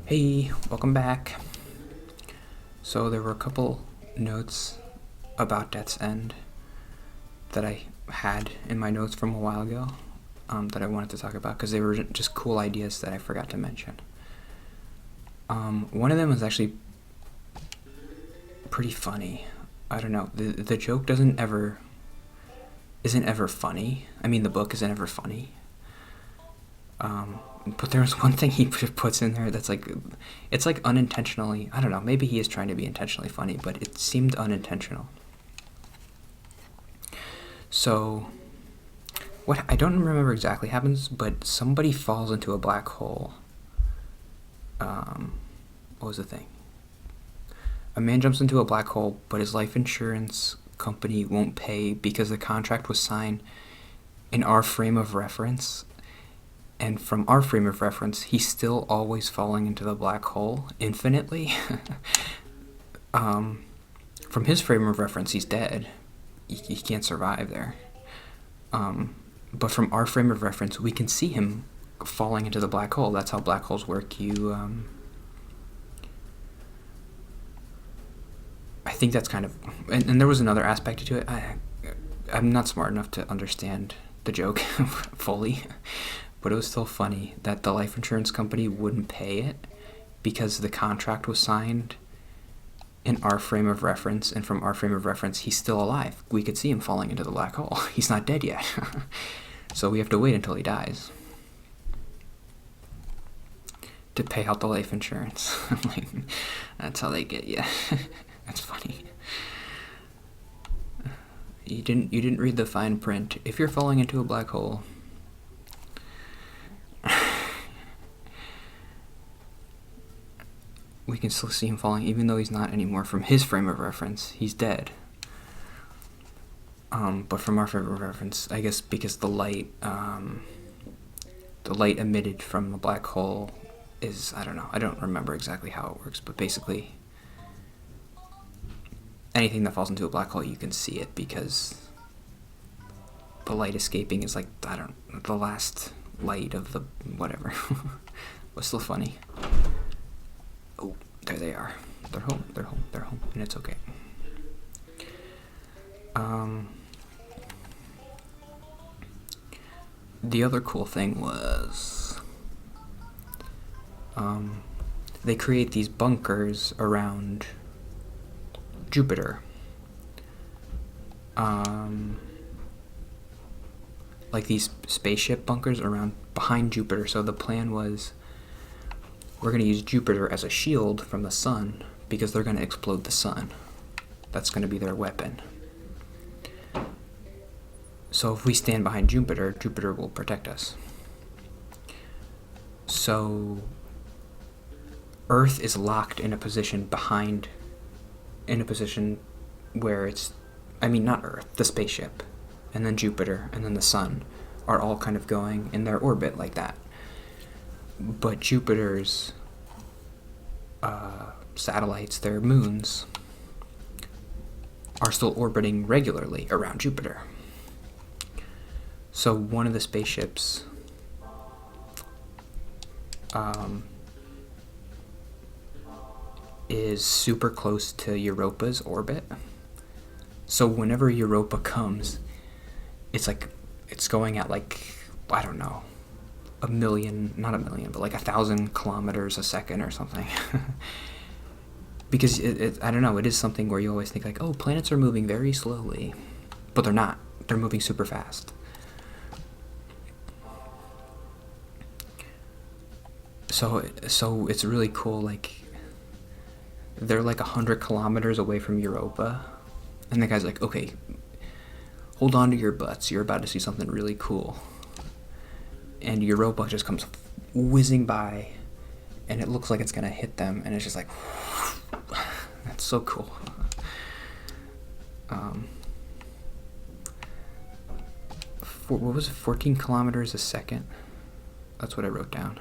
Hey, welcome back. So there were a couple notes about Death's End that I had in my notes from a while ago that I wanted to talk about because they were just cool ideas that I forgot to mention. One of them was actually pretty funny. I don't know. The joke isn't ever funny. I mean, the book isn't ever funny. But there's one thing he puts in there that's like, it's like unintentionally, I don't know, maybe he is trying to be intentionally funny, but it seemed unintentional. So, what, I don't remember exactly happens, but somebody falls into a black hole. What was the thing? A man jumps into a black hole, but his life insurance company won't pay because the contract was signed in our frame of reference. And from our frame of reference, he's still always falling into the black hole infinitely. From his frame of reference, he's dead. He can't survive there. But from our frame of reference, we can see him falling into the black hole. That's how black holes work. I think that's kind of... And there was another aspect to it. I'm not smart enough to understand the joke fully. But it was still funny that the life insurance company wouldn't pay it because the contract was signed in our frame of reference, and from our frame of reference, he's still alive. We could see him falling into the black hole. He's not dead yet. So we have to wait until he dies to pay out the life insurance. Like, that's how they get you. That's funny. You didn't read the fine print. If you're falling into a black hole, we can still see him falling, even though he's not anymore from his frame of reference. He's dead. But from our frame of reference, I guess because the light emitted from the black hole is, I don't know, I don't remember exactly how it works, but basically anything that falls into a black hole, you can see it because the light escaping is like, the last light of the whatever. Was still funny. Oh, there they are. They're home, and it's okay. The other cool thing was, they create these bunkers around Jupiter. Like these spaceship bunkers behind Jupiter. So the plan was, we're going to use Jupiter as a shield from the sun because they're going to explode the sun. That's going to be their weapon. So if we stand behind Jupiter, Jupiter will protect us. So Earth is locked in a position where it's, not Earth, the spaceship, and then Jupiter, and then the sun are all kind of going in their orbit like that. But Jupiter's satellites, their moons, are still orbiting regularly around Jupiter. So one of the spaceships is super close to Europa's orbit. So whenever Europa comes, it's going at I don't know, not a million, but 1,000 kilometers a second or something. Because I don't know, it is something where you always think oh, planets are moving very slowly, but they're not. They're moving super fast. So it's really cool. They're 100 kilometers away from Europa, and the guy's okay, hold on to your butts. You're about to see something really cool. And Europa just comes whizzing by, and it looks like it's gonna hit them, and it's just that's so cool. What was it, 14 kilometers a second? That's what I wrote down.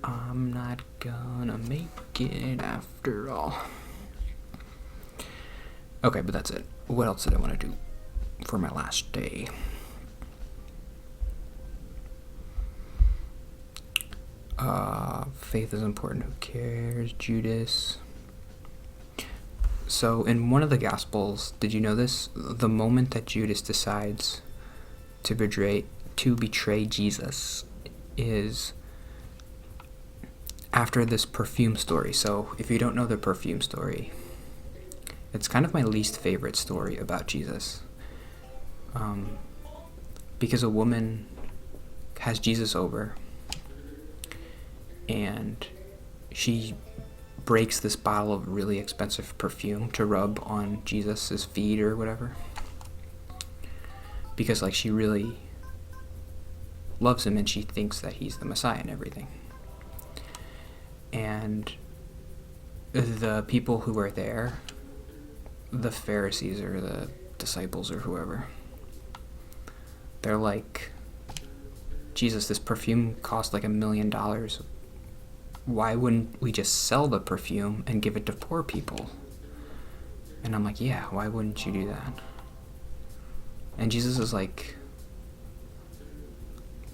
I'm not gonna make it after all. Okay, but that's it. What else did I want to do? for my last day. Faith is important. Who cares? Judas. So in one of the Gospels, did you know this? The moment that Judas decides to betray Jesus is after this perfume story. So if you don't know the perfume story, it's kind of my least favorite story about Jesus. Because a woman has Jesus over and she breaks this bottle of really expensive perfume to rub on Jesus's feet or whatever, because like she really loves him and she thinks that he's the Messiah and everything. And the people who are there, the Pharisees or the disciples or whoever, they're like, Jesus, this perfume cost like $1 million. Why wouldn't we just sell the perfume and give it to poor people? And I'm like, yeah, why wouldn't you do that? And Jesus is like,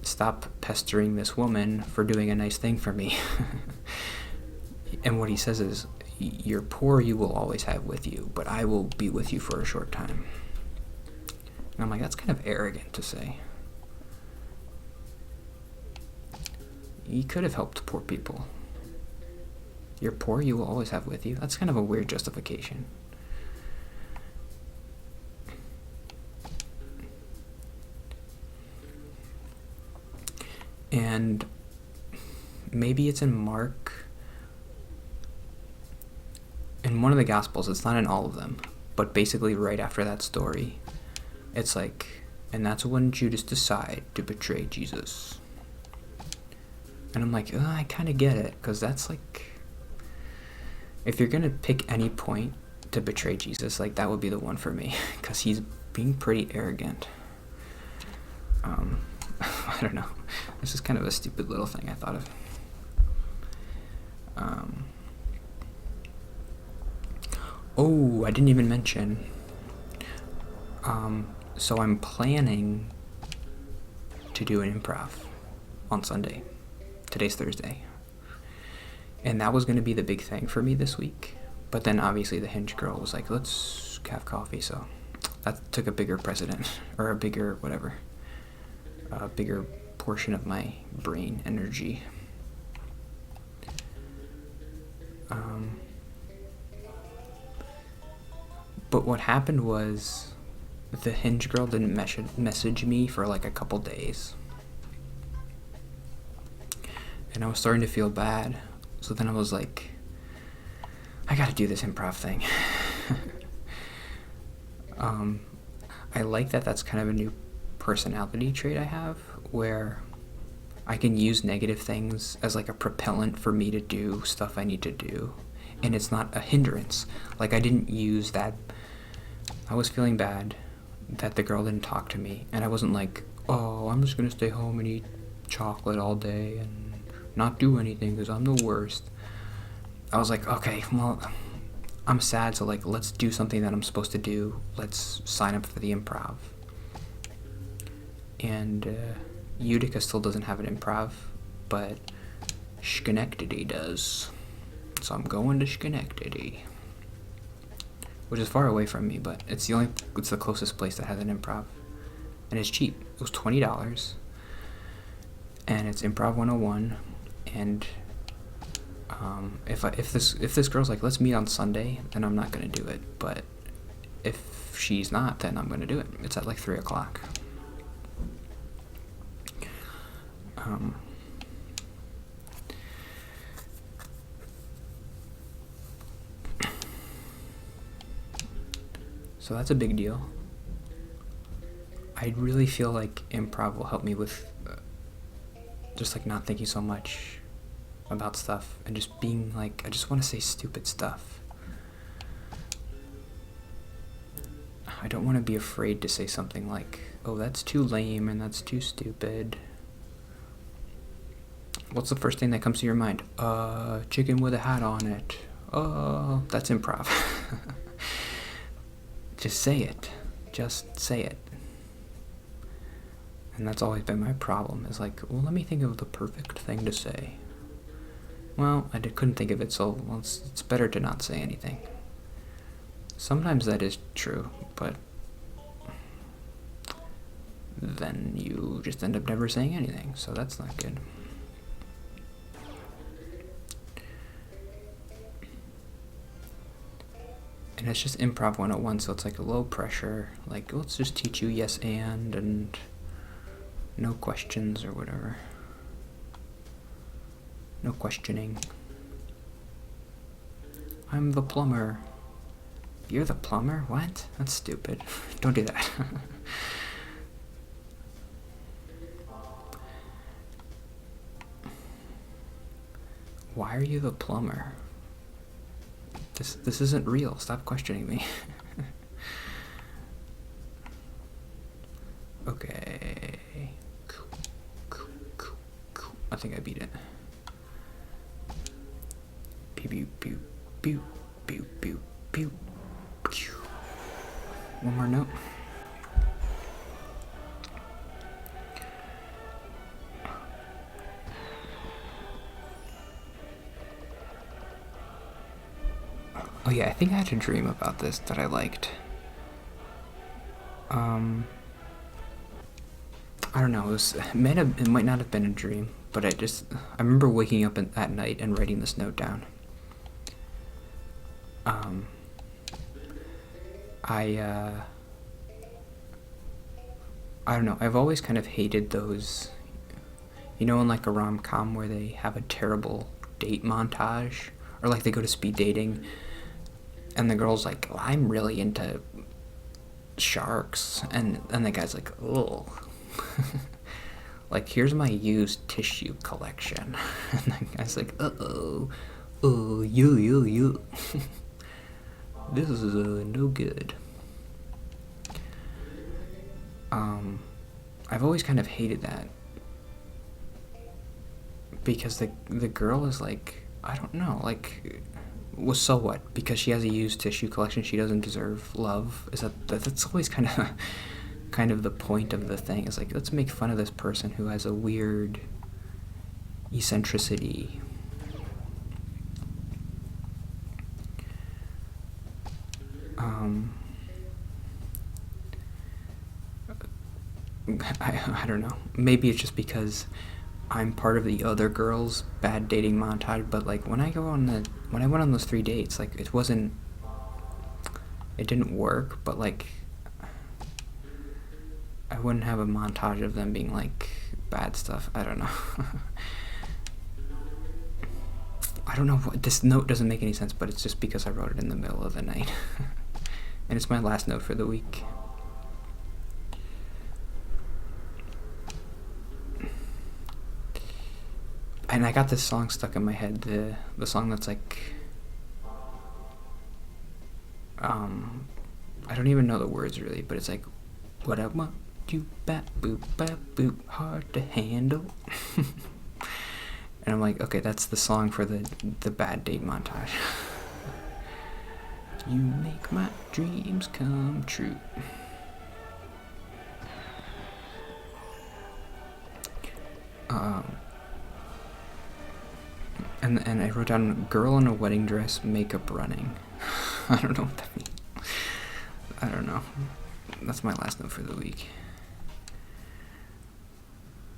stop pestering this woman for doing a nice thing for me. And what he says is, you're poor, you will always have with you, but I will be with you for a short time. And I'm like, that's kind of arrogant to say. You could have helped poor people. You're poor, you will always have with you. That's kind of a weird justification. And maybe it's in Mark. In one of the Gospels, it's not in all of them, but basically right after that story, it's like, and that's when Judas decided to betray Jesus. And I'm like, I kind of get it, because that's like, if you're going to pick any point to betray Jesus, like that would be the one for me, because he's being pretty arrogant. I don't know. This is kind of a stupid little thing I thought of. Oh, I didn't even mention. So I'm planning to do an improv on Sunday. Today's Thursday. And that was going to be the big thing for me this week. But then obviously the Hinge girl was like, let's have coffee. So that took a bigger precedent, or a bigger whatever. A bigger portion of my brain energy. But what happened was the Hinge girl didn't message me for like a couple days. And I was starting to feel bad. So then I was like, I gotta do this improv thing. I like that that's kind of a new personality trait I have, where I can use negative things as like a propellant for me to do stuff I need to do. And it's not a hindrance. Like I didn't use that. I was feeling bad that the girl didn't talk to me. And I wasn't like, oh, I'm just gonna stay home and eat chocolate all day and not do anything because I'm the worst. I was like, okay, well, I'm sad, so like, let's do something that I'm supposed to do. Let's sign up for the improv. And Utica still doesn't have an improv, but Schenectady does. So I'm going to Schenectady, which is far away from me, but it's the closest place that has an improv, and it's cheap. It was $20, and it's Improv 101. And if this girl's like, let's meet on Sunday, then I'm not gonna do it. But if she's not, then I'm gonna do it. It's at like 3:00. So that's a big deal. I really feel like improv will help me with just like not thinking so much about stuff and just being like, I just want to say stupid stuff. I don't want to be afraid to say something like, oh, that's too lame and that's too stupid. What's the first thing that comes to your mind? Chicken with a hat on it. Oh, that's improv. Just say it. just say it. And that's always been my problem, is like, well, let me think of the perfect thing to say. Well, couldn't think of it, so it's better to not say anything. Sometimes that is true, but then you just end up never saying anything, so that's not good. And it's just improv 101, so it's like a low pressure, like, let's just teach you yes and no questions or whatever. No questioning. I'm the plumber. You're the plumber? What? That's stupid. Don't do that. Why are you the plumber? This isn't real. Stop questioning me. Okay. I think I beat it. Pew pew pew pew pew pew pew. One more note. Oh yeah, I think I had a dream about this that I liked. I don't know, it might not have been a dream, but I remember waking up at night and writing this note down. I don't know, I've always kind of hated those, in like a rom-com where they have a terrible date montage, or like they go to speed dating, and the girl's like, well, I'm really into sharks, and the guy's like, oh. Like, here's my used tissue collection. And the guy's like, uh-oh, oh, you. This is no good. I've always kind of hated that, because the girl is like, I don't know, like, well, so what? Because she has a used tissue collection, she doesn't deserve love? That's always kind of the point of the thing. Is like, let's make fun of this person who has a weird eccentricity. I don't know. Maybe it's just because I'm part of the other girl's bad dating montage, but like when I went on those 3 dates, like it didn't work, but like I wouldn't have a montage of them being like bad stuff. I don't know. I don't know what this note doesn't make any sense, but it's just because I wrote it in the middle of the night. And it's my last note for the week. And I got this song stuck in my head, the song that's like, I don't even know the words really, but it's like, what I want you bap boop, hard to handle. And I'm like, okay, that's the song for the bad date montage. You make my dreams come true. And I wrote down girl in a wedding dress, makeup running. I don't know what that means. I don't know. That's my last note for the week.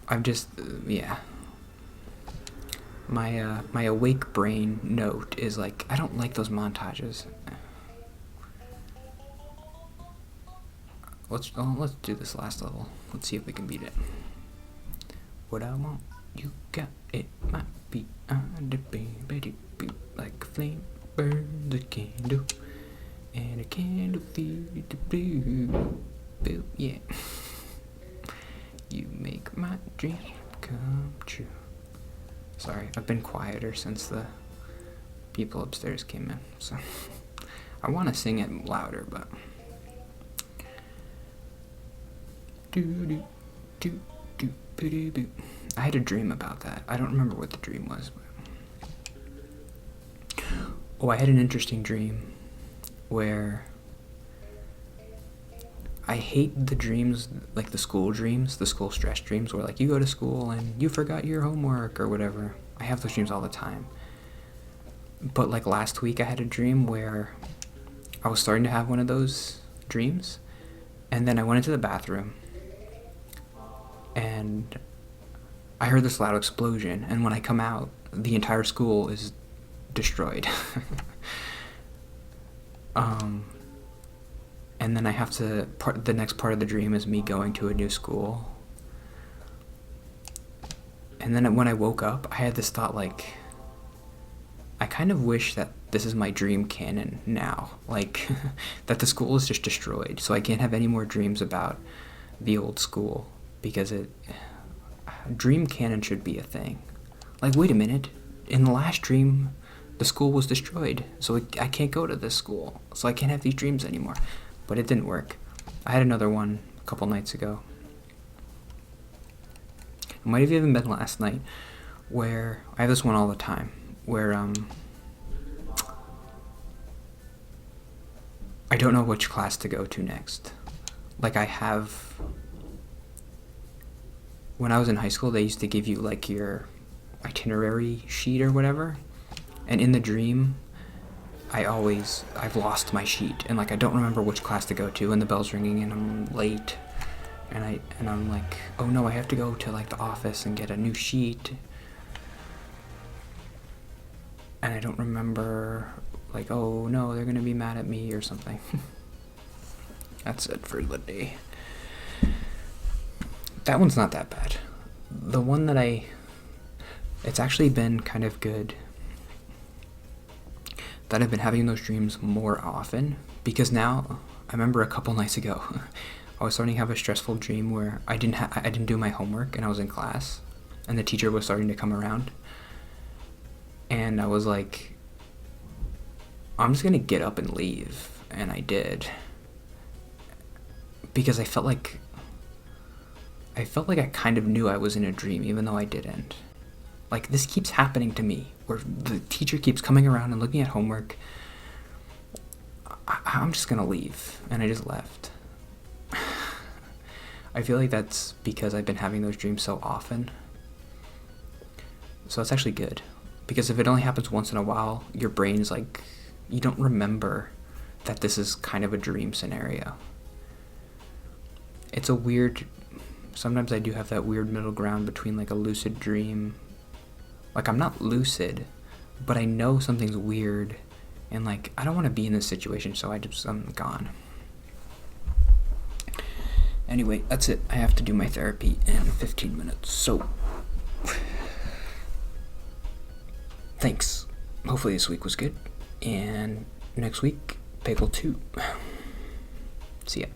I'm just, yeah. My awake brain note is like, I don't like those montages. Let's do this last level. Let's see if we can beat it. What I want, you got it. Might be under baby boop, like a flame burns a candle, and a candle feeds the blue. Boop, yeah. You make my dreams come true. Sorry, I've been quieter since the people upstairs came in, so I want to sing it louder, but I had a dream about that. I don't remember what the dream was, but I had an interesting dream where I hate the dreams, like the school dreams, the school stress dreams, where like you go to school and you forgot your homework or whatever. I have those dreams all the time. But like last week I had a dream where I was starting to have one of those dreams, and then I went into the bathroom and I heard this loud explosion, and when I come out, the entire school is destroyed. And then I have to, the next part of the dream is me going to a new school. And then when I woke up, I had this thought, like, I kind of wish that this is my dream canon now. Like, that the school is just destroyed, so I can't have any more dreams about the old school, because dream canon should be a thing. Like, wait a minute, in the last dream, the school was destroyed, so I can't go to this school, so I can't have these dreams anymore. But it didn't work. I had another one a couple nights ago. It might have even been last night, where I have this one all the time, where I don't know which class to go to next. Like, when I was in high school, they used to give you like your itinerary sheet or whatever, and in the dream, I've lost my sheet, and like I don't remember which class to go to, and the bell's ringing and I'm late, and I'm like, oh no, I have to go to like the office and get a new sheet, and I don't remember, like, oh no, they're gonna be mad at me or something. That's it for the day. That one's not that bad. The one that it's actually been kind of good that I've been having those dreams more often, because now, I remember a couple nights ago, I was starting to have a stressful dream where I didn't do my homework, and I was in class, and the teacher was starting to come around, and I was like, I'm just gonna get up and leave, and I did, because I felt like I kind of knew I was in a dream, even though I didn't. Like, this keeps happening to me, where the teacher keeps coming around and looking at homework. I'm just gonna leave, and I just left. I feel like that's because I've been having those dreams so often. So it's actually good, because if it only happens once in a while, your brain's like, you don't remember that this is kind of a dream scenario. It's a weird, sometimes I do have that weird middle ground between like a lucid dream. Like, I'm not lucid, but I know something's weird, and like, I don't want to be in this situation, so I'm gone. Anyway, that's it. I have to do my therapy in 15 minutes, so thanks. Hopefully this week was good, and next week, Peggle 2. See ya.